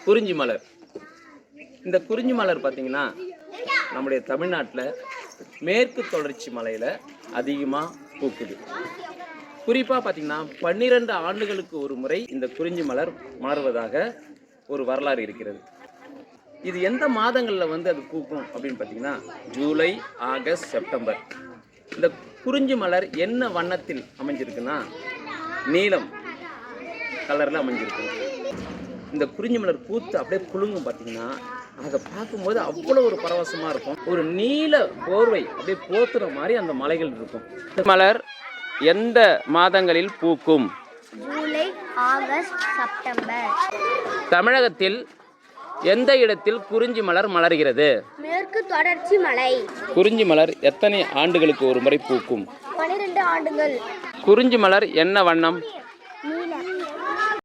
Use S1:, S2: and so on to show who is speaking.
S1: குறிஞ்சி மலர். இந்த குறிஞ்சி மலர் பார்த்திங்கன்னா நம்முடைய தமிழ்நாட்டில் மேற்கு தொடர்ச்சி மலையில் அதிகமாக பூக்குது. குறிப்பாக பார்த்திங்கன்னா 12 ஆண்டுகளுக்கு ஒரு முறை இந்த குறிஞ்சி மலர் மலர்வதாக ஒரு வரலாறு இருக்கிறது. இது எந்த மாதங்களில் அது பூக்கும் அப்படின்னு பார்த்திங்கன்னா ஜூலை, ஆகஸ்ட், செப்டம்பர். இந்த குறிஞ்சி மலர் என்ன வண்ணத்தில் அமைஞ்சிருக்குன்னா நீலம் கலரில் அமைஞ்சிருக்கு. இந்த குறிஞ்சி மலர் பூத்து அப்படியே குலுங்கும் பார்த்திங்கன்னா அதை பார்க்கும்போது அவ்வளோ ஒரு பரவசமாக இருக்கும். ஒரு நீல போர்வை அப்படியே போத்துற மாதிரி அந்த மலைகள் இருக்கும். மலர் எந்த மாதங்களில் பூக்கும்?
S2: July, August, September.
S1: தமிழகத்தில் எந்த இடத்தில் குறிஞ்சி மலர் மலர்கிறது?
S2: மேற்கு தொடர்ச்சி மலை.
S1: குறிஞ்சி மலர் எத்தனை ஆண்டுகளுக்கு ஒரு முறை பூக்கும்?
S2: 12 ஆண்டுகள்.
S1: குறிஞ்சி மலர் என்ன வண்ணம்?